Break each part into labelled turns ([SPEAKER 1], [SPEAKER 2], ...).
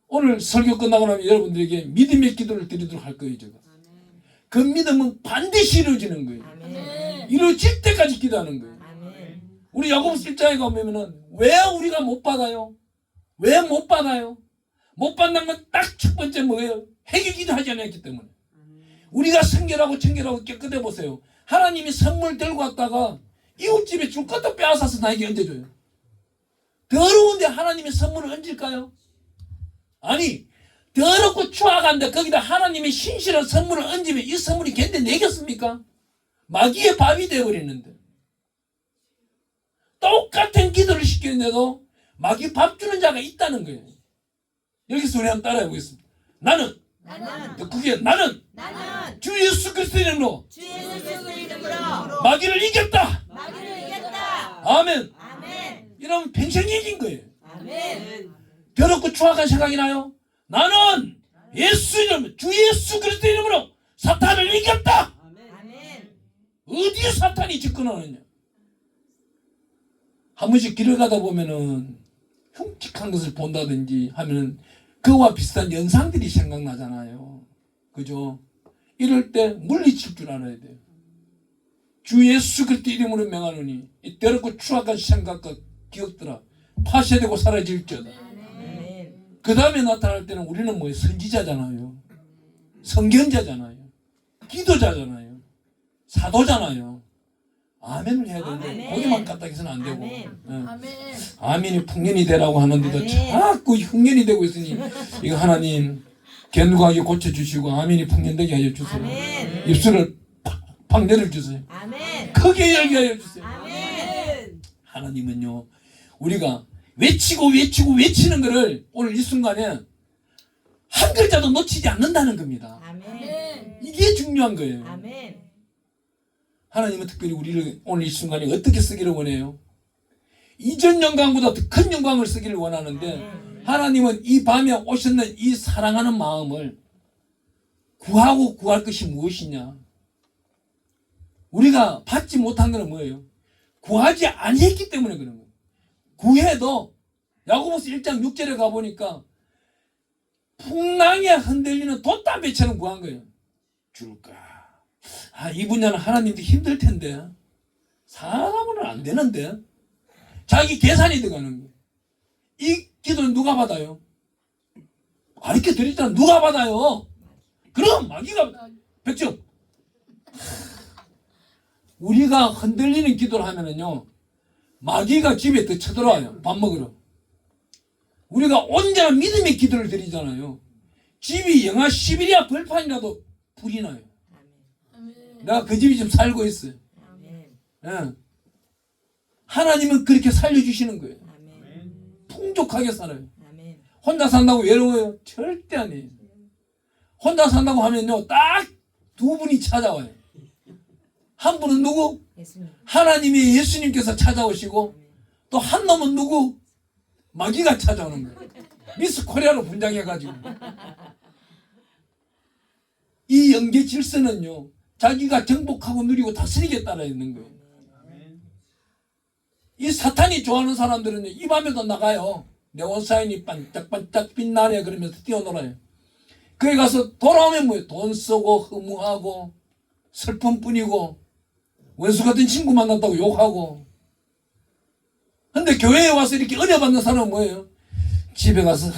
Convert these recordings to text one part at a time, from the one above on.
[SPEAKER 1] 오늘 설교 끝나고 나면 여러분들에게 믿음의 기도를 드리도록 할 거예요. 제가. 그 믿음은 반드시 이루어지는 거예요. 이루어질 때까지 기도하는 거예요. 우리 야고보서 1장에 가보면은 왜 우리가 못 받아요? 왜 못 받아요? 못 받는 건 딱 첫 번째 뭐예요? 회개 기도하지 않았기 때문에. 우리가 성결하고 청결하고 깨끗해 보세요. 하나님이 선물 들고 왔다가 이웃집에 줄 것도 빼앗아서 나에게 얹어줘요. 더러운데 하나님의 선물을 얹을까요? 아니, 더럽고 추악한데 거기다 하나님의 신실한 선물을 얹으면 이 선물이 견뎌내겠습니까? 마귀의 밥이 되어버리는데. 똑같은 기도를 시키는데도 마귀 밥 주는 자가 있다는 거예요. 여기서 우리 한번 따라해 보겠습니다. 나는 그게 나는 주 예수 그리스도의 이름으로 마귀를 이겼다. 아멘. 이러면 평생 이긴 거예요. 더럽고 추악한 생각이 나요? 나는 예수 이름, 주 예수 그리스도의 이름으로 사탄을 이겼다. 어디에 사탄이 집권하느냐? 한 번씩 길을 가다 보면은 흉측한 것을 본다든지 하면은 그와 비슷한 연상들이 생각나잖아요. 그죠? 이럴 때 물리칠 줄 알아야 돼요. 주 예수 그리스도 이름으로 명하노니 이 더럽고 추악한 생각과 기억들아 파쇄되고 사라질지어다. 그 다음에 나타날 때는 우리는 뭐예요? 선지자잖아요. 성견자잖아요. 기도자잖아요. 사도잖아요. 아멘을 해야 되는데 거기만 갖다 해서는 안 되고. 아멘이 풍년이 되라고 하는데도 자꾸 흉년이 되고 있으니 이거 하나님 견고하게 고쳐주시고 아멘이 풍년되게 하여 주세요. 입술을 팍 내려주세요. 크게 열게 하여 주세요. 하나님은요 우리가 외치는 것을 오늘 이 순간에 한 글자도 놓치지 않는다는 겁니다. 이게 중요한 거예요. 하나님은 특별히 우리를 오늘 이 순간에 어떻게 쓰기를 원해요? 이전 영광보다 더 큰 영광을 쓰기를 원하는데 하나님은 이 밤에 오셨는 이 사랑하는 마음을 구하고 구할 것이 무엇이냐? 우리가 받지 못한 것은 뭐예요? 구하지 아니했기 때문에 그런 거예요. 구해도 야고보서 1장 6절에 가보니까 풍랑에 흔들리는 돛담배처럼 구한 거예요. 줄까? 이 분야는 하나님도 힘들 텐데 사람으로는 안 되는데 자기 계산이 들어가는 거예요. 이 기도는 누가 받아요? 가르쳐 드리잖아. 누가 받아요? 그럼 마귀가 백점. 우리가 흔들리는 기도를 하면은요 마귀가 집에 더 쳐들어와요. 밥 먹으러. 우리가 온전한 믿음의 기도를 드리잖아요. 집이 영하 11이야 벌판이라도 불이 나요. 내가 그 집이 지금 살고 있어요. 예. 하나님은 그렇게 살려주시는 거예요. 풍족하게 살아요. 혼자 산다고 외로워요? 절대 아니에요. 혼자 산다고 하면요 딱 두 분이 찾아와요. 한 분은 누구? 하나님의 예수님께서 찾아오시고 또 한 놈은 누구? 마귀가 찾아오는 거예요. 미스 코리아로 분장해가지고. 이 영계 질서는요 자기가 정복하고 누리고 다스리게 따라 있는 거예요. 이 사탄이 좋아하는 사람들은 이 밤에도 나가요. 네온사인이 반짝반짝 빛나네 그러면서 뛰어놀아요. 거기 가서 돌아오면 뭐예요? 돈 쓰고 허무하고 슬픔뿐이고 원수 같은 친구 만났다고 욕하고. 근데 교회에 와서 이렇게 은혜 받는 사람은 뭐예요? 집에 가서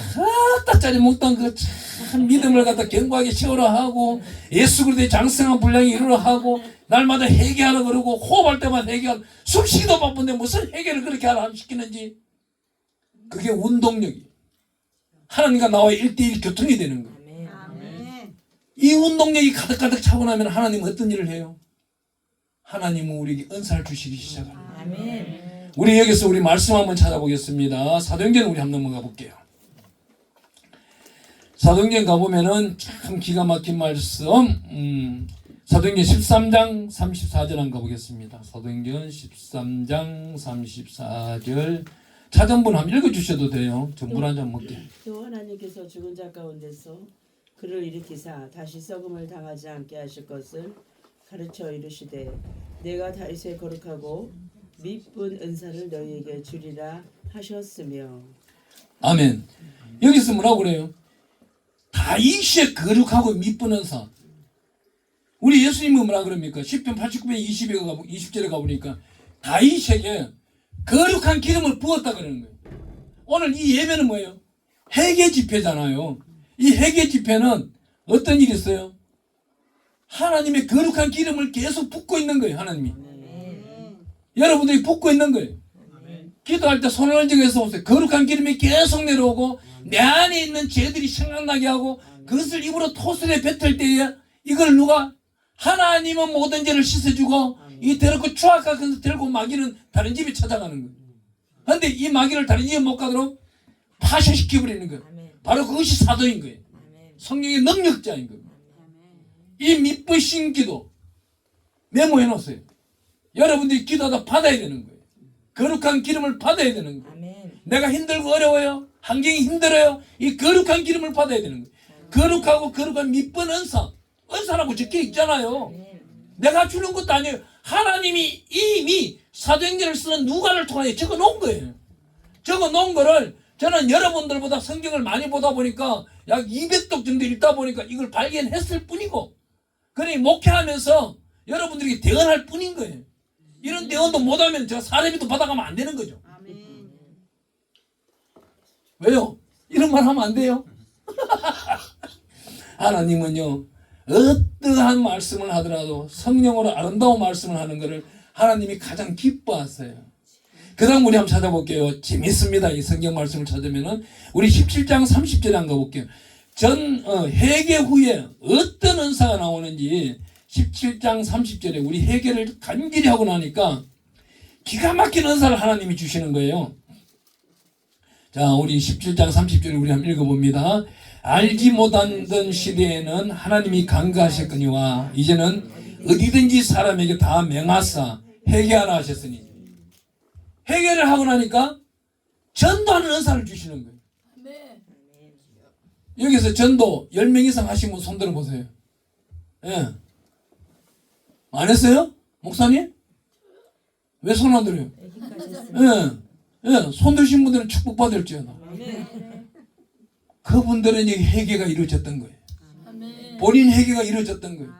[SPEAKER 1] 따짜리 먹던 그 참 믿음을 갖다 견고하게 세우라 하고 예수 그리스도의 장성한 분량이 이루라 하고 날마다 회개하라 그러고 호흡할 때마다 회개하라. 숨쉬기도 바쁜데 무슨 회개를 그렇게 하라 시키는지. 그게 운동력이 하나님과 나와의 1대1 교통이 되는 거예요. 이 운동력이 가득가득 차고 나면 하나님은 어떤 일을 해요? 하나님은 우리에게 은사를 주시기 시작합니다. 우리 여기서 우리 말씀 한번 찾아보겠습니다. 사도행전 우리 한번 넘어가 볼게요. 사도행전 가보면은 참 기가 막힌 말씀. 사도행전 13장 34절 한번 가보겠습니다. 사도행전 13장 34절. 찾은 분 한번 읽어주셔도 돼요. 전물 한 잔 먹게.
[SPEAKER 2] 또 하나님께서 죽은 자 가운데서 그를 일으키사 다시 썩음을 당하지 않게 하실 것을 가르쳐 이르시되 내가 다윗의 거룩하고 미쁜 은사를 너희에게 주리라 하셨으며.
[SPEAKER 1] 아멘. 여기서 뭐라고 그래요? 다윗의 거룩하고 미쁜 은사. 우리 예수님은 뭐라 그럽니까? 10편 89편 20절에 가보니까 다윗에게 거룩한 기름을 부었다 그러는 거예요. 오늘 이 예배는 뭐예요? 회개 집회잖아요. 이 회개 집회는 어떤 일이 있어요? 하나님의 거룩한 기름을 계속 붓고 있는 거예요. 하나님이. 여러분들이 붓고 있는 거예요. 기도할 때 손을 얹어서 보세요. 거룩한 기름이 계속 내려오고 내 안에 있는 죄들이 생각나게 하고 그것을 입으로 토설에 뱉을 때에 이걸 누가 하나님은 모든 죄를 씻어주고 이 더럽고 추악한 것을 들고 마귀는 다른 집에 찾아가는 거예요. 그런데 이 마귀를 다른 집에 못 가도록 파쇄시켜버리는 거예요. 바로 그것이 사도인 거예요. 성령의 능력자인 거예요. 이 미쁘신 기도 메모해 놓으세요. 여러분들이 기도하다 받아야 되는 거예요. 거룩한 기름을 받아야 되는 거예요. 내가 힘들고 어려워요. 환경이 힘들어요. 이 거룩한 기름을 받아야 되는 거예요. 거룩하고 거룩한 미쁜 은사라고 적혀 있잖아요. 내가 주는 것도 아니에요. 하나님이 이미 사도행전을 쓰는 누가를 통하여 적어 놓은 거예요. 적어 놓은 거를 저는 여러분들보다 성경을 많이 보다 보니까 약 200독 정도 읽다 보니까 이걸 발견했을 뿐이고, 그러니 목회하면서 여러분들에게 대언할 뿐인 거예요. 이런 대언도 못하면 제가 사례비도 받아가면 안 되는 거죠. 왜요? 이런 말 하면 안 돼요. 하나님은요, 어떠한 말씀을 하더라도 성령으로 아름다운 말씀을 하는 것을 하나님이 가장 기뻐하세요. 그 다음 우리 한번 찾아볼게요. 재밌습니다. 이 성경 말씀을 찾으면은 우리 17장 30절에 한번 가볼게요. 회개 후에 어떤 은사가 나오는지 17장 30절에 우리 회개를 간절히 하고 나니까 기가 막힌 은사를 하나님이 주시는 거예요. 자, 우리 17장 30절을 우리 한번 읽어봅니다. 알지 못하던 시대에는 하나님이 간과하셨거니와 이제는 어디든지 사람에게 다 명하사 회개하라 하셨으니, 회개를 하고 나니까 전도하는 은사를 주시는 거예요. 여기서 전도 10명 이상 하신 분 손 들어보세요. 예. 안 했어요? 목사님? 왜 손 안 들어요? 예. 예. 손 드신 분들은 축복받을지어다. 그분들은 여기 회개가 이루어졌던 거예요. 본인 회개가 이루어졌던 거예요.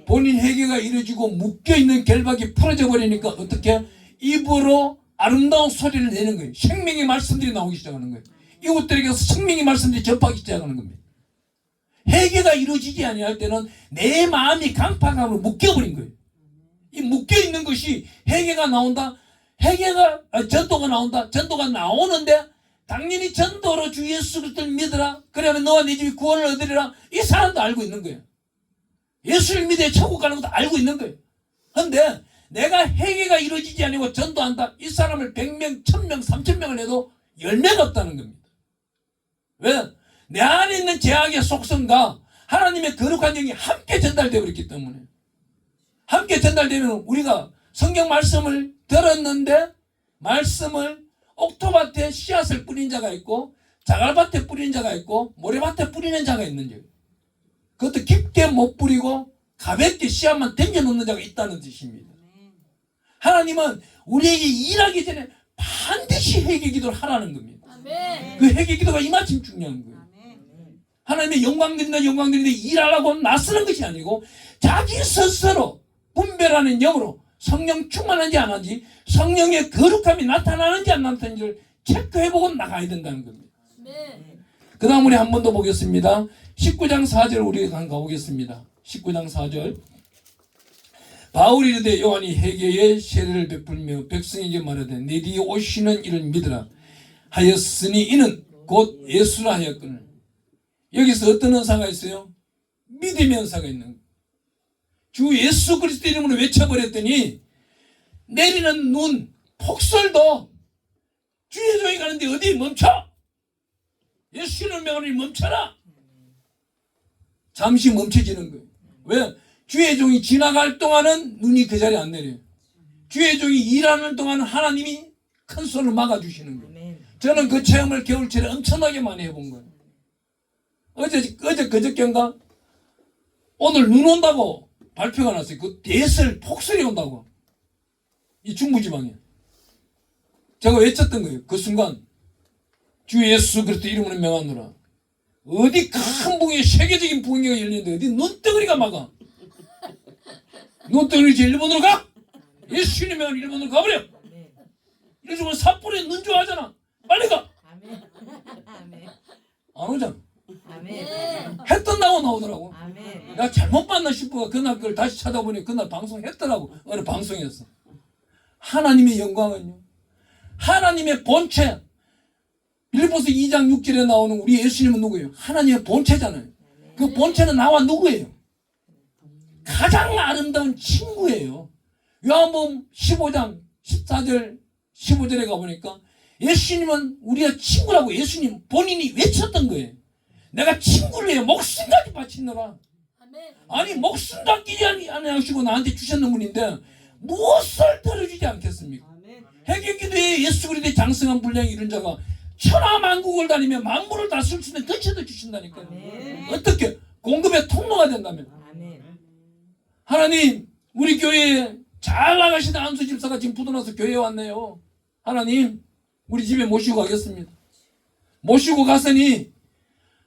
[SPEAKER 1] 본인 회개가 이루어지고 묶여있는 결박이 풀어져 버리니까 어떻게? 입으로 아름다운 소리를 내는 거예요. 생명의 말씀들이 나오기 시작하는 거예요. 이웃들에게서 생명의 말씀들이 접하기 시작하는 겁니다. 회개가 이루어지지 아니할 때는 내 마음이 강팍함으로 묶여버린 거예요. 이 묶여있는 것이 회개가 나온다. 전도가 나온다. 전도가 나오는데 당연히 전도로 주 예수 그리스도를 믿으라. 그러면 너와 네 집이 구원을 얻으리라. 이 사람도 알고 있는 거예요. 예수를 믿어야 천국 가는 것도 알고 있는 거예요. 그런데 내가 회개가 이루어지지 않고 전도한다. 이 사람을 100명, 1000명, 3000명을 해도 열매가 없다는 겁니다. 왜? 내 안에 있는 죄악의 속성과 하나님의 거룩한 영이 함께 전달되어 있기 때문에. 함께 전달되면 우리가 성경 말씀을 들었는데 말씀을 옥토밭에 씨앗을 뿌린 자가 있고 자갈밭에 뿌린 자가 있고 모래밭에 뿌리는 자가 있는 거예요. 그것도 깊게 못 뿌리고 가볍게 씨앗만 던져놓는 자가 있다는 뜻입니다. 하나님은 우리에게 일하기 전에 반드시 회개 기도를 하라는 겁니다. 그 회개 기도가 이만큼 중요한 거예요. 하나님의 영광 드린다 일하라고 나서는 것이 아니고 자기 스스로 분별하는 영으로 성령 충만한지 안 한지, 성령의 거룩함이 나타나는지 안 나타나는지를 체크해보고 나가야 된다는 겁니다. 그 다음 우리 한 번 더 보겠습니다. 19장 4절 우리 한번 가보겠습니다. 19장 4절. 바울이 이르되 요한이 회개의 세례를 베풀며 백성에게 말하되 내 뒤에 오시는 이를 믿으라 하였으니 이는 곧 예수라 하였거늘. 여기서 어떤 은사가 있어요? 믿음의 은사가 있는 거예요. 주 예수 그리스도 이름으로 외쳐버렸더니 내리는 눈, 폭설도 주의 종이 가는데 어디 멈춰? 예수님을 명하니 멈춰라. 잠시 멈춰지는 거예요. 왜? 주의 종이 지나갈 동안은 눈이 그 자리에 안 내려요. 주의 종이 일하는 동안은 하나님이 큰 손을 막아주시는 거예요. 저는 그 체험을 겨울철에 엄청나게 많이 해본 거예요. 어제 그저께인가 오늘 눈 온다고 발표가 났어요. 그 대설 폭설이 온다고. 이 중부지방에. 제가 외쳤던 거예요. 그 순간 주 예수 그리스도 이름으로 명하노라. 어디 큰 부흥회, 세계적인 부흥회가 열리는데 어디 눈덩어리가 막아. 눈덩어리 이제 일본으로 가. 예수님이면 일본으로 가버려. 이러면 삿포로에 눈 좋아하잖아. 빨리 가.
[SPEAKER 3] 아멘. 아멘.
[SPEAKER 1] 안 오잖아.
[SPEAKER 3] 아멘.
[SPEAKER 1] 해 뜬다고 나오더라고.
[SPEAKER 3] 아멘.
[SPEAKER 1] 나 잘못 봤나 싶어. 그날 그걸 다시 찾아보니 그날 방송했더라고. 어느 방송에서. 하나님의 영광은요, 하나님의 본체. 빌립보서 2장 6절에 나오는 우리 예수님은 누구예요? 하나님의 본체잖아요. 그 본체는 나와 누구예요? 가장 아름다운 친구예요. 요한복음 15장 14절 15절에 가보니까 예수님은 우리가 친구라고 예수님 본인이 외쳤던 거예요. 내가 친구를 위해 목숨까지 바치느라. 아니 목숨도 끼지 아니하시고 나한테 주셨는 분인데 무엇을 들어주지 않겠습니까? 해결기도에 예수 그리스도의 장성한 분량이 이룬 자가 천하만국을 다니며 만물을 다스릴 수 있는 근처도 주신다니까요. 어떻게? 공급의 통로가 된다면.
[SPEAKER 3] 아멘.
[SPEAKER 1] 하나님, 우리 교회에 잘 나가시는 안수 집사가 지금 부도나서 교회에 왔네요. 하나님, 우리 집에 모시고 가겠습니다. 모시고 갔으니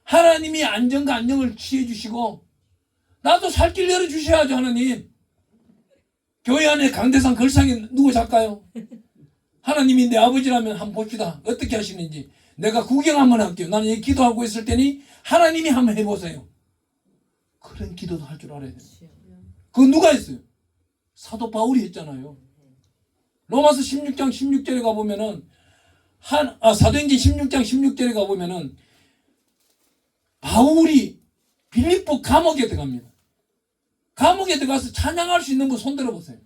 [SPEAKER 1] 하나님이 안정과 안녕을 취해 주시고 나도 살 길 열어주셔야죠. 하나님, 교회 안에 강대상 걸상에 누구 작가요? 하나님이 내 아버지라면 한번 봅시다. 어떻게 하시는지. 내가 구경 한번 할게요. 나는 여기 기도하고 있을 테니 하나님이 한번 해보세요. 그런 기도도 할 줄 알아야 돼요. 그건 누가 했어요? 사도 바울이 했잖아요. 로마서 16장 16절에 가보면은 사도행전 16장 16절에 가보면은 바울이 빌립보 감옥에 들어갑니다. 감옥에 들어가서 찬양할 수 있는 분 손 들어보세요.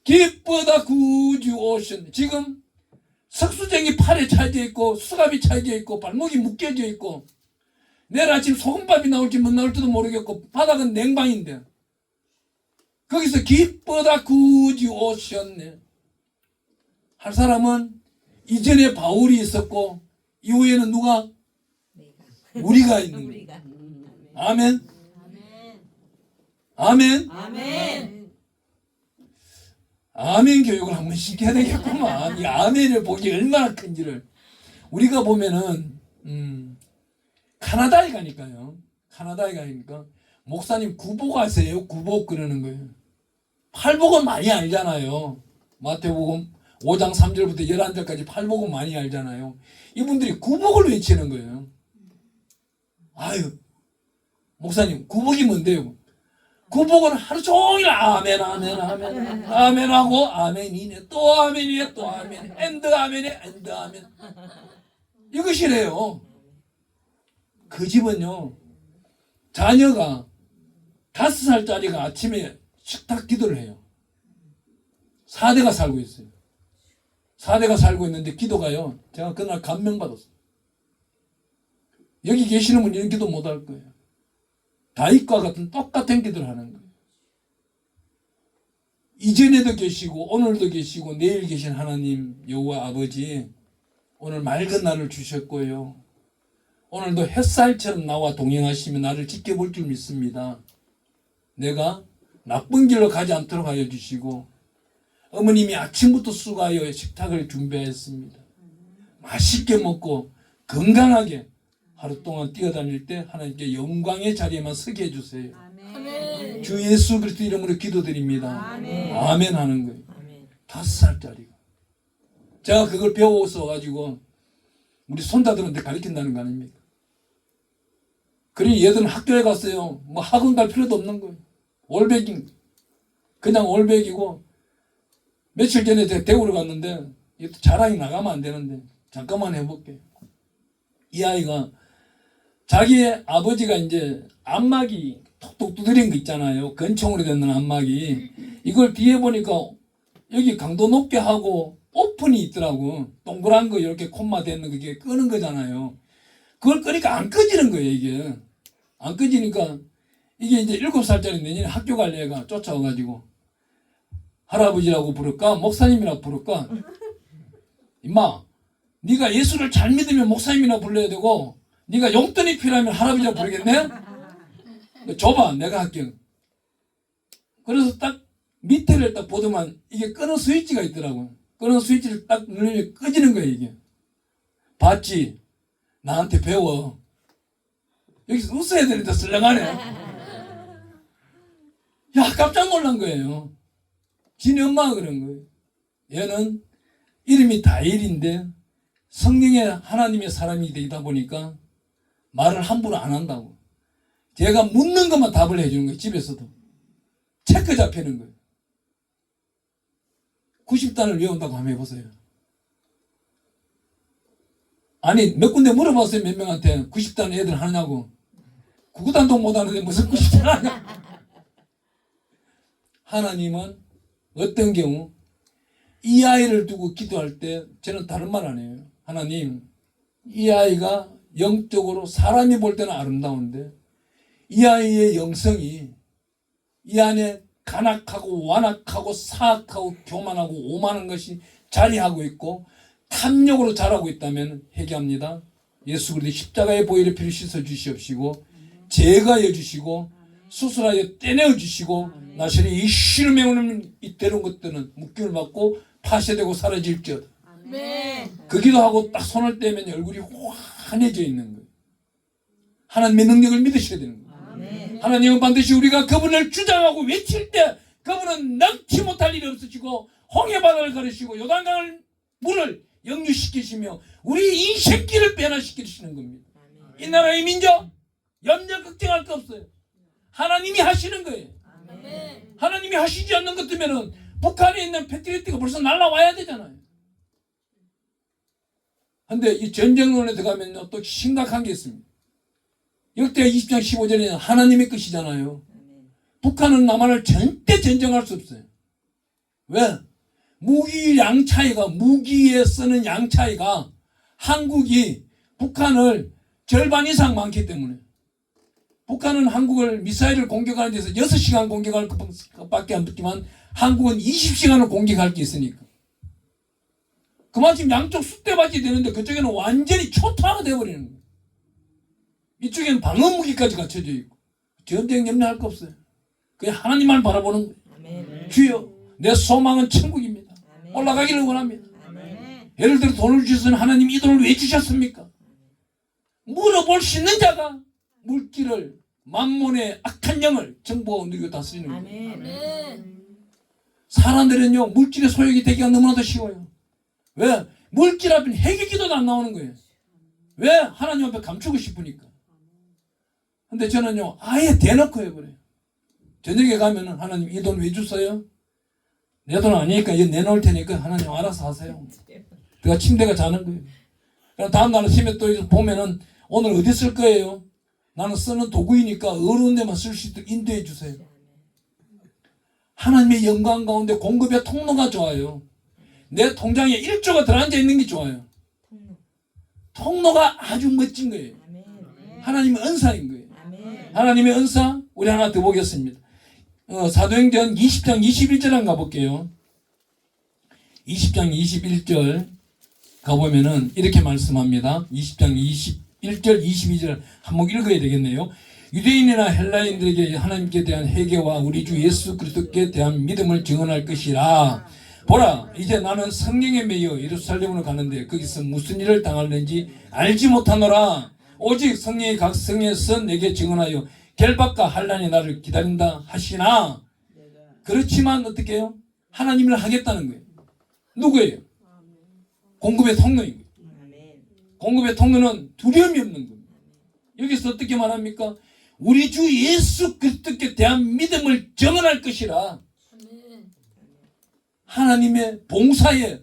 [SPEAKER 1] 기쁘다 구주 오셨네. 지금 석수쟁이 팔에 차여져 있고 수갑이 차여져 있고 발목이 묶여져 있고 내일 아침 소금밥이 나올지 못 나올지도 모르겠고 바닥은 냉방인데 거기서 기쁘다 구주 오셨네 할 사람은 이전에 바울이 있었고 이후에는 누가? 우리가 있는 거예요.
[SPEAKER 3] 우리가.
[SPEAKER 1] 아멘. 아멘.
[SPEAKER 3] 아멘.
[SPEAKER 1] 아멘 교육을 한번 시켜야 되겠구만. 이 아멘을 보기 얼마나 큰지를. 우리가 보면은 카나다에 가니까요. 카나다에 가니까 목사님 구복 아세요? 구복 그러는 거예요. 팔복은 많이 알잖아요. 마태복음 5장 3절부터 11절까지 팔복은 많이 알잖아요. 이분들이 구복을 외치는 거예요. 아유, 목사님 구복이 뭔데요? 구복은 하루 종일 아멘 아멘 아멘 아멘하고 아멘이네 또 아멘이네 또 아멘 엔드 아멘이네 엔드 아멘 이것이래요. 그 집은요 자녀가 5살짜리가 아침에 식탁 기도를 해요. 4대가 살고 있어요. 4대가 살고 있는데 기도가요 제가 그날 감명받았어요. 여기 계시는 분 이런 기도 못할 거예요. 다윗과 같은 똑같은 기도를 하는 거예요. 이전에도 계시고 오늘도 계시고 내일 계신 하나님 여호와 아버지 오늘 맑은 날을 주셨고요. 오늘도 햇살처럼 나와 동행하시며 나를 지켜볼 줄 믿습니다. 내가 나쁜 길로 가지 않도록 하여 주시고 어머님이 아침부터 수고하여 식탁을 준비했습니다. 맛있게 먹고 건강하게 하루 동안 뛰어다닐 때 하나님께 영광의 자리에만 서게 해주세요.
[SPEAKER 3] 아멘.
[SPEAKER 1] 주 예수 그리스도 이름으로 기도드립니다.
[SPEAKER 3] 아멘.
[SPEAKER 1] 아멘 하는 거예요.
[SPEAKER 3] 아멘.
[SPEAKER 1] 5살짜리가. 제가 그걸 배워서 가지고 우리 손자들한테 가르친다는 거 아닙니까? 그러니 얘들은 학교에 갔어요. 뭐 학원 갈 필요도 없는 거예요. 올백인 그냥 올백이고 며칠 전에 대구를 갔는데 이것도 자랑이 나가면 안 되는데 잠깐만 해볼게요. 이 아이가 자기의 아버지가 이제 안마기 톡톡 두드린 거 있잖아요. 건총으로 된 안마기. 이걸 뒤에 보니까 여기 강도 높게 하고 오픈이 있더라고. 동그란 거 이렇게 콤마 되는 그게 끄는 거잖아요. 그걸 끄니까 안 꺼지는 거예요, 이게. 안 꺼지니까 이게 이제 7살짜리 내년에 학교 갈 애가 쫓아와가지고 할아버지라고 부를까? 목사님이라고 부를까? 임마, 네가 예수를 잘 믿으면 목사님이나 불러야 되고 네가 용돈이 필요하면 할아버지라고 부르겠네? 줘봐, 내가 할게. 그래서 딱 밑에를 딱 보더만 이게 끄는 스위치가 있더라고요. 끄는 스위치를 딱 누르면 꺼지는 거예요, 이게. 봤지? 나한테 배워. 여기서 웃어야 되는데 설렁하네. 야, 깜짝 놀란 거예요. 지네 엄마가 그런 거예요. 얘는 이름이 다일인데 성경에 하나님의 사람이 되다 보니까 말을 함부로 안 한다고. 제가 묻는 것만 답을 해주는 거예요. 집에서도. 체크 잡히는 거예요. 90단을 외운다고 한번 해보세요. 아니 몇 군데 물어봤어요. 몇 명한테 90단 애들 하느냐고. 9단도 못하는데 무슨 90단 하냐. 하나님은 어떤 경우 이 아이를 두고 기도할 때 저는 다른 말 안 해요. 하나님, 이 아이가 영적으로 사람이 볼 때는 아름다운데 이 아이의 영성이 이 안에 간악하고 완악하고 사악하고 교만하고 오만한 것이 자리하고 있고 탐욕으로 자라고 있다면 회개합니다. 예수 그리스도의 십자가의 보혈의 피를 씻어 주시옵시고 제거하여 주시고 수술하여 떼내어 주시고 나시는 이 시름에 오는 이때로운 것들은 묶임을 받고 파쇄되고 사라질지어다.
[SPEAKER 3] 아멘.
[SPEAKER 1] 그 기도하고 딱 손을 떼면 얼굴이 환해져 있는 거예요. 하나님의 능력을 믿으셔야 되는 거예요.
[SPEAKER 3] 아멘.
[SPEAKER 1] 하나님은 반드시 우리가 그분을 주장하고 외칠 때 그분은 넘치 못할 일이 없으시고 홍해바다를 가르시고 요단강을 물을 역류시키시며 우리 인생길을 변화시키시는 겁니다. 이 나라의 민족 염려 걱정할 거 없어요. 하나님이 하시는 거예요.
[SPEAKER 3] 아멘.
[SPEAKER 1] 하나님이 하시지 않는 것 때문에 북한에 있는 패트리어트가 벌써 날라와야 되잖아요. 근데 이 전쟁론에 들어가면 또 심각한 게 있습니다. 역대하 20장 15절에는 하나님의 것이잖아요. 북한은 남한을 절대 전쟁할 수 없어요. 왜? 무기 양 차이가, 무기에 쓰는 양 차이가 한국이 북한을 절반 이상 많기 때문에 북한은 한국을 미사일을 공격하는 데서 6시간 공격할 것밖에 안 붙지만 한국은 20시간을 공격할 게 있으니까. 그만큼 양쪽 쑥대밭이 되는데 그쪽에는 완전히 초토화가 되어버리는 거예요. 이쪽에는 방어무기까지 갖춰져 있고 전쟁 염려할 거 없어요. 그냥 하나님만 바라보는 거예요.
[SPEAKER 3] 아멘.
[SPEAKER 1] 주여 내 소망은 천국입니다. 올라가기를 원합니다.
[SPEAKER 3] 아멘.
[SPEAKER 1] 예를 들어 돈을 주셔서 하나님 이 돈을 왜 주셨습니까? 물어볼 수 있는 자가 물기를 만몬의 악한 영을 정보하고 누리고 다스리는 거예요.
[SPEAKER 3] 아멘.
[SPEAKER 1] 사람들은요 물질의 소욕이 되기가 너무나도 쉬워요. 왜? 물질 앞에 회개기도도 안 나오는 거예요. 왜? 하나님 앞에 감추고 싶으니까. 근데 저는요 아예 대놓고 해버려요. 저녁에 가면은 하나님 이 돈 왜 줬어요? 내 돈 아니니까 이거 내놓을 테니까 하나님 알아서 하세요. 그러니까 침대가 자는 거예요. 그럼 다음날 아침에 또 보면은 오늘 어디 쓸 거예요? 나는 쓰는 도구이니까 어려운 데만 쓸 수 있도록 인도해 주세요. 하나님의 영광 가운데 공급의 통로가 좋아요. 내 통장에 1조가 들어앉아 있는 게 좋아요. 통로가 아주 멋진 거예요. 하나님의 은사인 거예요.
[SPEAKER 3] 아멘.
[SPEAKER 1] 하나님의 은사 우리 하나 더 보겠습니다. 사도행전 20장 21절 한번 가볼게요. 20장 21절 가보면은 이렇게 말씀합니다. 20장 21절 22절 한번 읽어야 되겠네요. 유대인이나 헬라인들에게 하나님께 대한 회개와 우리 주 예수 그리스도께 대한 믿음을 증언할 것이라. 보라 이제 나는 성령에 매여 예루살렘으로 가는데 거기서 무슨 일을 당할는지 알지 못하노라. 오직 성령이 각 성에서 내게 증언하여 결박과 환난이 나를 기다린다 하시나. 그렇지만 어떻게 해요? 하나님을 하겠다는 거예요. 누구예요? 공급의 통로인 거예요. 공급의 통로는 두려움이 없는 겁니다. 여기서 어떻게 말합니까? 우리 주 예수 그리스도께 대한 믿음을 증언할 것이라. 하나님의 봉사에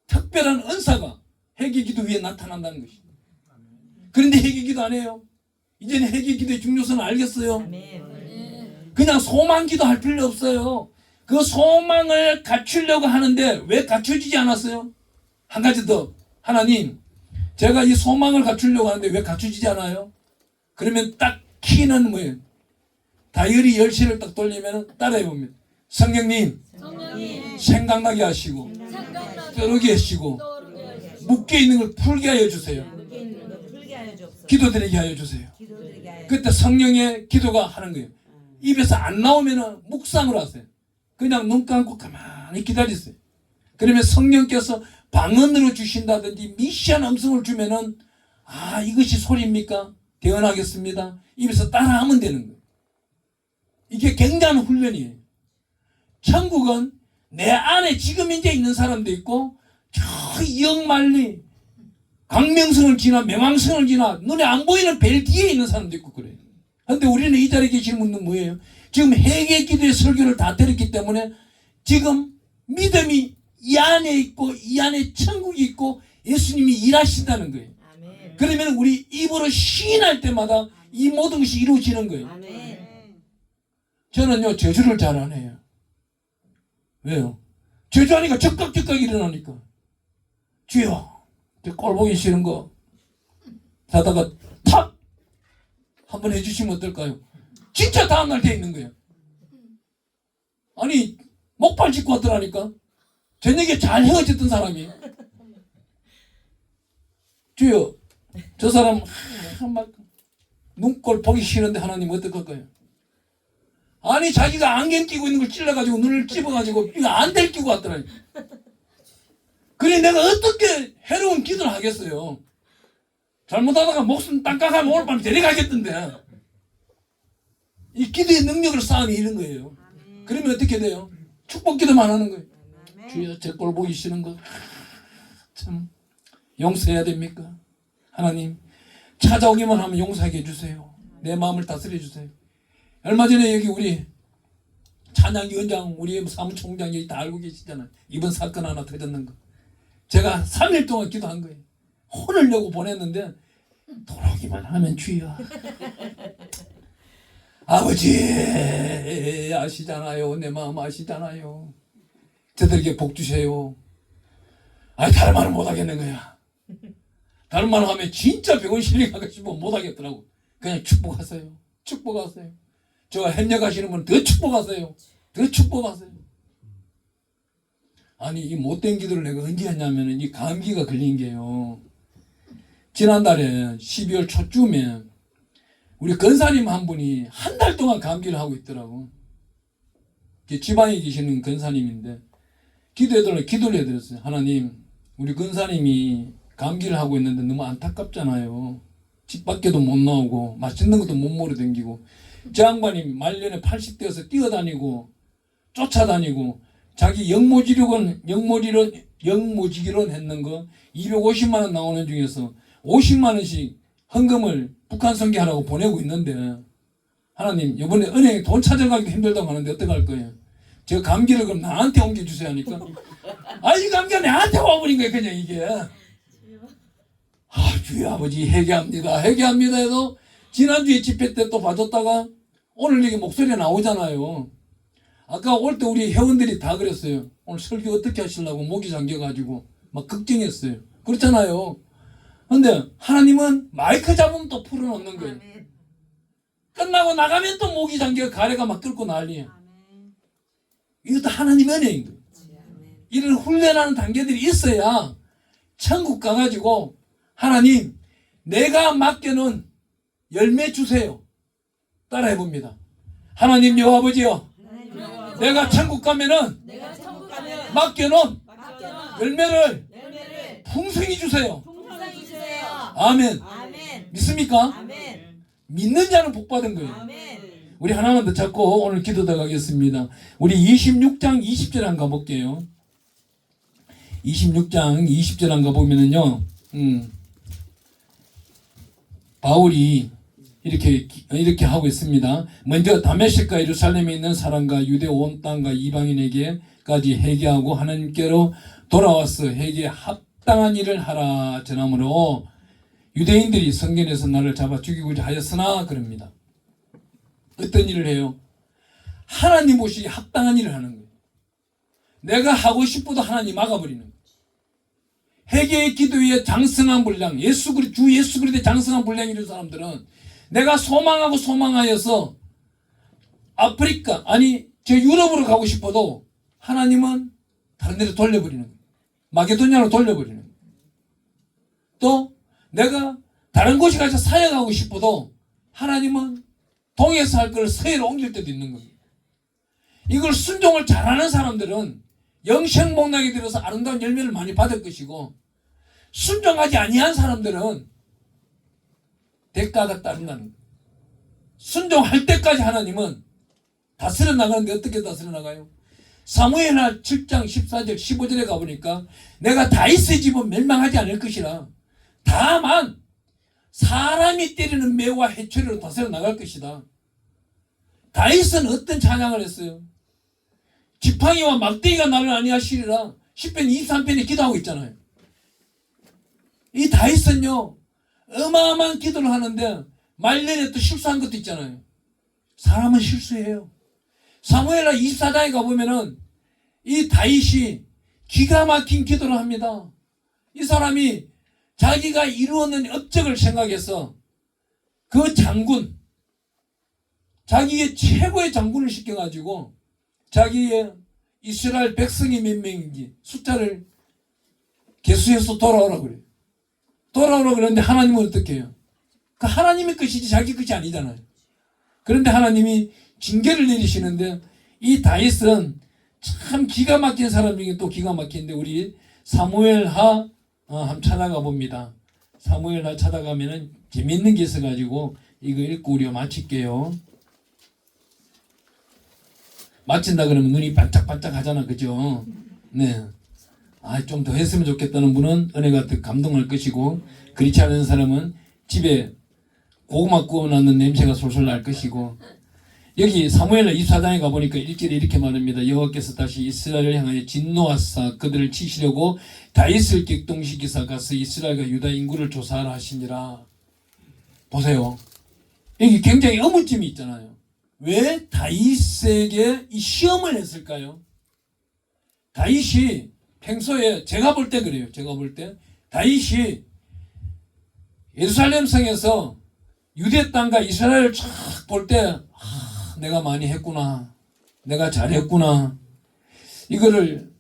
[SPEAKER 1] 특별한 은사가 회개기도 위에 나타난다는 것입니다. 그런데 회개기도 안 해요. 이제는 회개기도의 중요성을 알겠어요.
[SPEAKER 3] 아멘.
[SPEAKER 1] 그냥 소망기도 할 필요 없어요. 그 소망을 갖추려고 하는데 왜 갖춰지지 않았어요? 한 가지 더. 하나님 제가 이 소망을 갖추려고 하는데 왜 갖춰지지 않아요? 그러면 딱 키는 뭐예요? 다이어리 열쇠를 딱 돌리면 따라해 봅니다. 성령님
[SPEAKER 3] 성령님
[SPEAKER 1] 생각나게 하시고
[SPEAKER 3] 생각나게
[SPEAKER 1] 떠오르게 하시고
[SPEAKER 3] 떠오르게 하시고
[SPEAKER 1] 묶여있는 걸 풀게 하여 주세요.
[SPEAKER 3] 함께 있는 것 풀게 하여 주옵소서.
[SPEAKER 1] 기도드리게 하여 주세요.
[SPEAKER 3] 기도드리게 하여
[SPEAKER 1] 그때 성령의 기도가 하는 거예요. 입에서 안 나오면 묵상을 하세요. 그냥 눈 감고 가만히 기다리세요. 그러면 성령께서 방언으로 주신다든지 미시한 음성을 주면은 아 이것이 소리입니까? 대언하겠습니다. 입에서 따라하면 되는 거예요. 이게 굉장한 훈련이에요. 천국은 내 안에 지금 이제 있는 사람도 있고 저 이역만리 광명성을 지나 매왕성을 지나 눈에 안 보이는 벨 뒤에 있는 사람도 있고 그래요. 그런데 우리는 이 자리에 계시는 분은 뭐예요? 지금 회개 기도의 설교를 다 들었기 때문에 지금 믿음이 이 안에 있고 이 안에 천국이 있고 예수님이 일하신다는 거예요.
[SPEAKER 3] 아멘.
[SPEAKER 1] 그러면 우리 입으로 시인할 때마다 이 모든 것이 이루어지는 거예요.
[SPEAKER 3] 아멘.
[SPEAKER 1] 저는요 저주를 잘 안 해요. 왜요? 저주하니까 적각 일어나니까. 주여 저 꼴 보기 싫은 거 자다가 탁 한번 해주시면 어떨까요? 진짜 다음날 돼 있는 거예요. 아니 목발 짚고 왔더라니까. 저녁에 잘 헤어졌던 사람이 주여 저 사람 막 눈꼴 보기 싫은데 하나님 어떡할까요? 아니 자기가 안경 끼고 있는 걸 찔러가지고 눈을 찝어가지고 안대를 끼고 왔더라니까. 그래 내가 어떻게 해로운 기도를 하겠어요. 잘못하다가 목숨 땅깍하면 오늘 밤 데려가겠던데. 이 기도의 능력을 쌓으면 이런 거예요. 그러면 어떻게 돼요? 축복 기도만 하는 거예요. 주여 제 꼴 보기 싫은 거 참 용서해야 됩니까? 하나님 찾아오기만 하면 용서하게 해주세요. 내 마음을 다스려 주세요. 얼마 전에 여기 우리 찬양위원장 우리 사무총장이 다 알고 계시잖아요. 이번 사건 하나 터졌는 거 제가 3일 동안 기도한 거예요. 혼을 내고 보냈는데 돌아오기만 하면 주여. 아버지 아시잖아요. 내 마음 아시잖아요. 저들에게 복 주세요. 아니 다른 말은 못하겠는 거야. 다른 말을 하면 진짜 병원 실려가고 싶으면 못하겠더라고. 그냥 축복하세요. 축복하세요. 저와 협력하시는 분 더 축복하세요. 더 축복하세요. 아니 이 못된 기도를 내가 언제 했냐면 이 감기가 걸린 게요. 지난달에 12월 초쯤에 우리 권사님 한 분이 한 달 동안 감기를 하고 있더라고. 지방에 계시는 권사님인데 기도해달라고 기도를 해드렸어요. 하나님 우리 권사님이 감기를 하고 있는데 너무 안타깝잖아요. 집 밖에도 못 나오고 맛있는 것도 못 먹으러 다니고 저 양반이 말년에 80대여서 뛰어다니고 쫓아다니고 자기 영모지기론 했는 거 250만 원 나오는 중에서 50만 원씩 헌금을 북한 선교하라고 보내고 있는데 하나님 이번에 은행에 돈 찾아가기도 힘들다고 하는데 어떡할 거예요? 저 감기를 그럼 나한테 옮겨주세요 하니까 이 감기가 나한테 와버린 거예요. 그냥 이게 주여 아버지 회개합니다 해도 지난주에 집회 때 또 봐줬다가 오늘 이게 목소리가 나오잖아요. 아까 올 때 우리 회원들이 다 그랬어요. 오늘 설교 어떻게 하시려고 목이 잠겨가지고 막 걱정했어요. 그렇잖아요. 근데 하나님은 마이크 잡으면 또 풀어놓는 거예요. 끝나고 나가면 또 목이 잠겨 가래가 막 끓고 난리예요. 이것도 하나님 은혜인 거예요. 이런 훈련하는 단계들이 있어야 천국 가가지고 하나님 내가 맡겨놓은 열매 주세요. 따라해봅니다. 하나님 여호와 아버지요 내가 천국 가면은 맡겨놓은 열매를 풍성히 주세요. 아멘. 믿습니까? 믿는 자는 복 받은 거예요. 우리 하나만 더 잡고 오늘 기도 들어가겠습니다. 우리 26장 20절 한 가볼게요. 26장 20절 한 가보면은요 바울이 이렇게 하고 있습니다. 먼저 다메섹과 예루살렘에 있는 사람과 유대 온 땅과 이방인에게까지 회개하고 하나님께로 돌아와서 회개에 합당한 일을 하라 전함으로 유대인들이 성전에서 나를 잡아 죽이고자 하였으나 그럽니다. 어떤 일을 해요? 하나님 보시기에 합당한 일을 하는 거예요. 내가 하고 싶어도 하나님 막아버리는 거예요. 회개의 기도에 장성한 분량, 주 예수 그리스도의 장성한 분량이 있는 사람들은 내가 소망하여서 아프리카, 저 유럽으로 가고 싶어도 하나님은 다른 데로 돌려버리는 거예요. 마게도냐로 돌려버리는 거예요. 또 내가 다른 곳에 가서 사역하고 싶어도 하나님은 동에서 할 걸 서해로 옮길 때도 있는 겁니다. 이걸 순종을 잘하는 사람들은 영생복락에 들어서 아름다운 열매를 많이 받을 것이고 순종하지 아니한 사람들은 대가가 따른다는 거예요. 순종할 때까지 하나님은 다스려 나가는데 어떻게 다스려 나가요? 사무엘하 7장 14절 15절에 가보니까 내가 다윗의 집은 멸망하지 않을 것이라 다만 사람이 때리는 매와 해초리로 다스려 나갈 것이다. 다윗은 어떤 찬양을 했어요? 지팡이와 막대기가 나를 아니하시리라 10편 23편에 기도하고 있잖아요. 이 다윗은요 어마어마한 기도를 하는데 말년에 또 실수한 것도 있잖아요. 사람은 실수해요. 사무엘하 24장에 가보면은 이 다윗이 기가 막힌 기도를 합니다. 이 사람이 자기가 이루었는 업적을 생각해서 그 장군, 자기의 최고의 장군을 시켜가지고 자기의 이스라엘 백성이 몇 명인지 숫자를 계수해서 돌아오라고 그래요. 돌아오라고 그러는데 하나님은 어떻게 해요? 그 하나님의 것이지 자기 것이 아니잖아요. 그런데 하나님이 징계를 내리시는데 이 다윗은 참 기가 막힌 사람 중에 또 기가 막힌데 우리 사무엘하 한번 찾아가 봅니다. 사무엘하 찾아가면은 재밌는 게 있어가지고 이거 읽고 우리가 마칠게요. 마친다 그러면 눈이 반짝반짝 하잖아. 그죠? 네. 좀 더 했으면 좋겠다는 분은 은혜가 더 감동할 것이고 그렇지 않은 사람은 집에 고구마 구워놨는 냄새가 솔솔 날 것이고 여기 사무엘하 24장에 가보니까 1절에 이렇게 말합니다. 여호와께서 다시 이스라엘을 향하여 진노하사 그들을 치시려고 다윗을 격동시키사 가서 이스라엘과 유다 인구를 조사하라 하시니라. 보세요. 여기 굉장히 의문점이 있잖아요. 왜 다윗에게 이 시험을 했을까요? 다윗이 평소에 제가 볼 때 그래요. 제가 볼 때 다윗이 예루살렘 성에서 유대 땅과 이스라엘을 쫙 볼 때 내가 많이 했구나. 내가 잘했구나. 이거를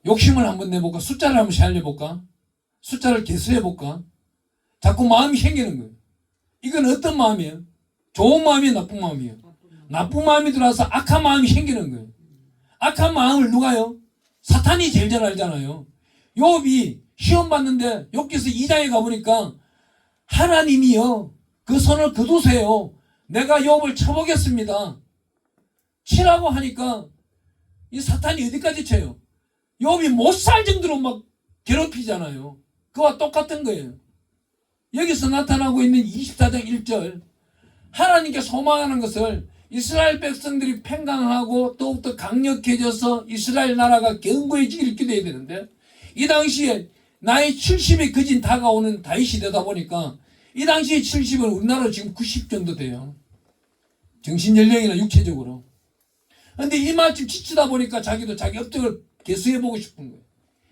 [SPEAKER 1] 욕심을 한번 내볼까? 숫자를 한번 살려볼까? 숫자를 개수해볼까? 자꾸 마음이 생기는 거예요. 이건 어떤 마음이에요? 좋은 마음이에요? 나쁜 마음이에요? 나쁜 마음이 들어와서 악한 마음이 생기는 거예요. 악한 마음을 누가요? 사탄이 제일 잘 알잖아요. 욥이 시험 받는데 욥기서 2장에 가보니까 하나님이요 그 손을 거두세요. 내가 욥을 쳐보겠습니다. 치라고 하니까 이 사탄이 어디까지 쳐요? 욥이 못 살 정도로 막 괴롭히잖아요. 그와 똑같은 거예요. 여기서 나타나고 있는 24장 1절 하나님께 소망하는 것을 이스라엘 백성들이 팽강하고 더욱더 강력해져서 이스라엘 나라가 견고해지기를 기도해야 되는데 이 당시에 나이 70에 거진 다가오는 다윗이 되다 보니까 이 당시에 70은 우리나라로 지금 90 정도 돼요. 정신연령이나 육체적으로. 그런데 이마침 지치다 보니까 자기도 자기 업적을 개수해보고 싶은 거예요.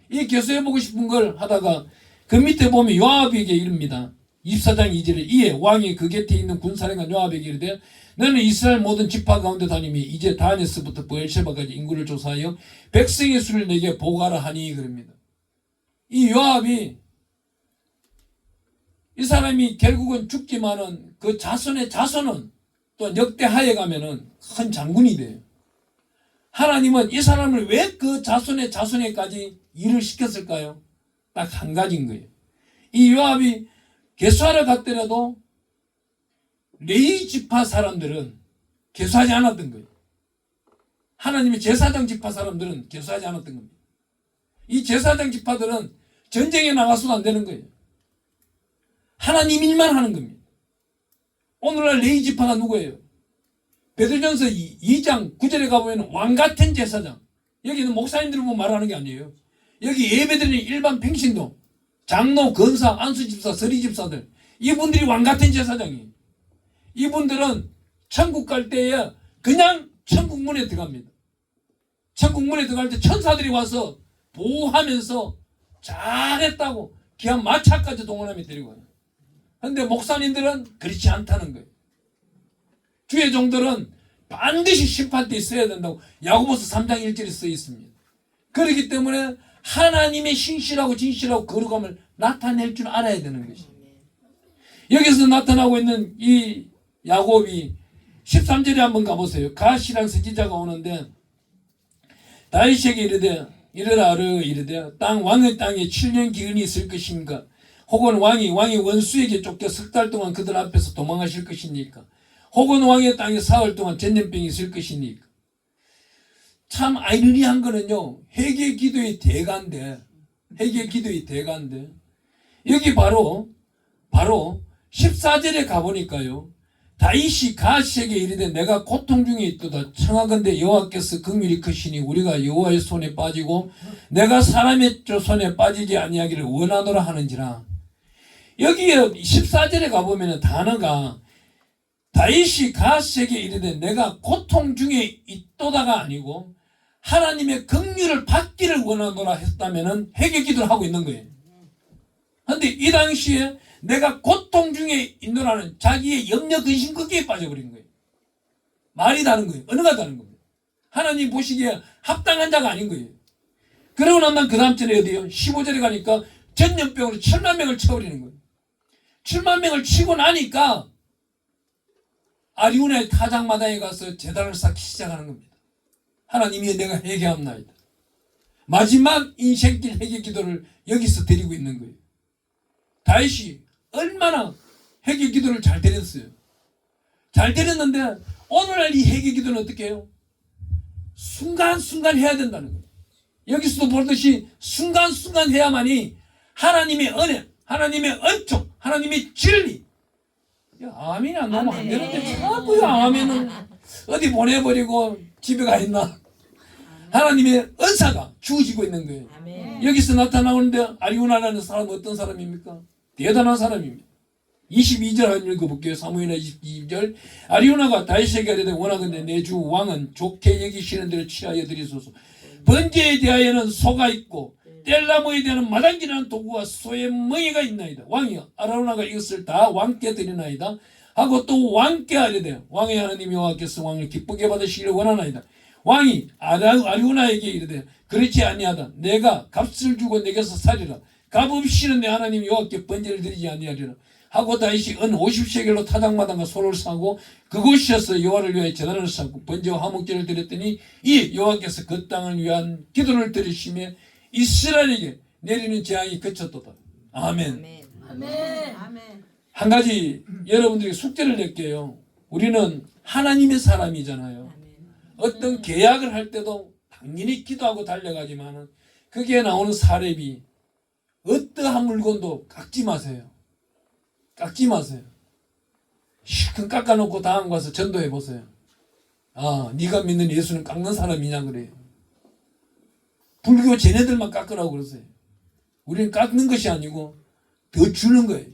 [SPEAKER 1] 이 개수해보고 싶은 걸 하다가 그 밑에 보면 요압에게 이릅니다. 24장 2절에 이에 왕이 그 곁에 있는 군사령관 요압에게 이르되 너는 이스라엘 모든 지파 가운데 다니며 이제 다네스부터 브엘셰바까지 인구를 조사하여 백성의 수를 내게 보고하라 하니 그럽니다. 이 요압이 이 사람이 결국은 죽지만은 그 자손의 자손은 또 역대하에 가면은 큰 장군이 돼요. 하나님은 이 사람을 왜 그 자손의 자손에까지 일을 시켰을까요? 딱 한 가지인 거예요. 이 요압이 개수하러 갔더라도 레위 지파 사람들은 개수하지 않았던 거예요. 하나님의 제사장 지파 사람들은 개수하지 않았던 겁니다. 이 제사장 지파들은 전쟁에 나가서도 안 되는 거예요. 하나님 일만 하는 겁니다. 오늘날 레위 지파가 누구예요? 베드로전서 2장 9절에 가보면 왕같은 제사장. 여기는 목사님들 보고 말하는 게 아니에요. 여기 예배드리는 일반 평신도 장로, 건사, 안수집사, 서리집사들 이분들이 왕같은 제사장이에요. 이분들은 천국 갈 때에 그냥 천국 문에 들어갑니다. 천국 문에 들어갈 때 천사들이 와서 보호하면서 잘했다고 귀한 마차까지 동원하며 데리고 가요. 그런데 목사님들은 그렇지 않다는 거예요. 주의 종들은 반드시 심판 때 있어야 된다고 야고보서 3장 1절에 써 있습니다. 그렇기 때문에 하나님의 신실하고 진실하고 거룩함을 나타낼 줄 알아야 되는 것입니다. 여기서 나타나고 있는 이 야곱이 13절에 한번 가보세요. 가시랑 선지자가 오는데 다윗에게 이르되 이르라 이르되 땅 왕의 땅에 7년 기근이 있을 것인가 혹은 왕이 원수에게 쫓겨 석 달 동안 그들 앞에서 도망하실 것입니까? 혹은 왕의 땅에 사흘 동안 전염병이 있을 것입니까? 참 아이러니한 거는요, 회개 기도의 대가인데 여기 바로 14절에 가보니까요, 다윗이 갓에게 이르되 내가 고통 중에 있도다. 청하건대 여호와께서 긍휼이 크시니 우리가 여호와의 손에 빠지고 내가 사람의 손에 빠지지 아니하기를 원하노라 하는지라. 여기에 14절에 가보면 단어가 다윗이 갓에게 이르되 내가 고통 중에 있도다가 아니고 하나님의 긍휼을 받기를 원하노라 했다면 회개 기도를 하고 있는 거예요. 그런데 이 당시에 내가 고통 중에 있노라는 자기의 염려 근심 거기에 빠져버린 거예요. 말이 다른 거예요. 언어가 다른 겁니다. 하나님 보시기에 합당한 자가 아닌 거예요. 그러고 나면 그 다음 절에 어디요? 15절에 가니까 전염병으로 7만 명을 쳐버리는 거예요. 7만 명을 치고 나니까 아리우나의 타작마당에 가서 제단을 쌓기 시작하는 겁니다. 하나님이 내가 회개합나이다. 마지막 인생길 회개 기도를 여기서 드리고 있는 거예요. 다윗이 얼마나 회개 기도를 잘 드렸어요. 잘 드렸는데 오늘날 이 회개 기도는 어떻게 해요? 순간순간 해야 된다는 거예요. 여기서도 보듯이 순간순간 해야만이 하나님의 은혜, 하나님의 은총, 하나님의 진리. 야, 아멘이 안 나오면 안 되는데 자꾸 아멘은 어디 보내버리고 집에 가 있나? 하나님의 은사가 주어지고 있는 거예요.
[SPEAKER 3] 아멘.
[SPEAKER 1] 여기서 나타나오는데 아리우나라는 사람은 어떤 사람입니까? 대단한 사람입니다. 22절 한번 읽어볼게요. 사무엘하 22절. 아리우나가 다윗에게 이르되 원하건대 내 주 왕은 좋게 여기시는 대로 취하여 드리소서. 번제에 대하여는 소가 있고 뗄나무에 대한 마당기라는 도구와 소의 멍에가 있나이다. 왕이 아리우나가 이것을 다 왕께 드리나이다 하고 또 왕께 하려되 왕의 하나님 여호와께서 왕을 기쁘게 받으시기를 원하나이다. 왕이 아리우나에게 이르되 그렇지 아니하다. 내가 값을 주고 내게서 살리라. 값 없이는 내 하나님 여호와께 번제를 드리지 아니하리라 하고 다윗이 은 50세겔로 타작마당과 소를 사고 그곳에서 여호와를 위하여 제단을 쌓고 번제와 화목제를 드렸더니 이 여호와께서 그 땅을 위한 기도를 들으시며 이스라엘에게 내리는 재앙이 그쳤도다. 아멘.
[SPEAKER 3] 아멘. 아멘.
[SPEAKER 1] 한 가지 여러분들에게 숙제를 낼게요. 우리는 하나님의 사람이잖아요. 어떤 계약을 할 때도 당연히 기도하고 달려가지만 거기에 나오는 사례비 어떠한 물건도 깎지 마세요. 깎지 마세요. 실컷 깎아놓고 다음 가서 전도해 보세요. 아, 네가 믿는 예수는 깎는 사람이냐 그래요. 불교 쟤네들만 깎으라고 그러세요. 우리는 깎는 것이 아니고 더 주는 거예요.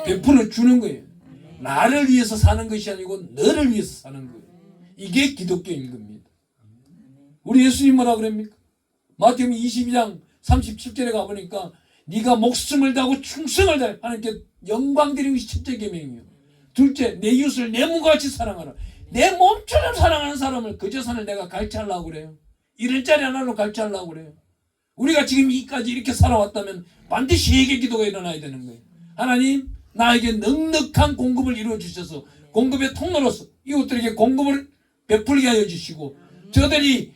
[SPEAKER 1] 베풀어 주는 거예요. 나를 위해서 사는 것이 아니고 너를 위해서 사는 거예요. 이게 기독교인 겁니다. 우리 예수님 뭐라 그럽니까? 마태복음 22장 37절에 가보니까 네가 목숨을 다하고 충성을 다해 하나님께 영광 드리는 것이 첫째 계명이에요. 둘째, 내 이웃을 내 몸과 같이 사랑하라. 내 몸처럼 사랑하는 사람을 그 재산을 내가 갈취하려고 그래요. 1원짜리 하나로 갈취하려고 그래요. 우리가 지금 이까지 이렇게 살아왔다면 반드시 회개 기도가 일어나야 되는 거예요. 하나님, 나에게 넉넉한 공급을 이루어 주셔서 공급의 통로로서 이웃들에게 공급을 베풀게 하여 주시고 저들이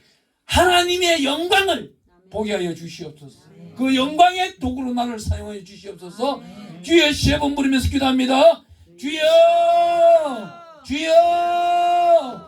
[SPEAKER 1] 하나님의 영광을 보게 하여 주시옵소서. 그 영광의 도구로 나를 사용하여 주시옵소서. 주여 3번 부르면서 기도합니다. 주여, 주여,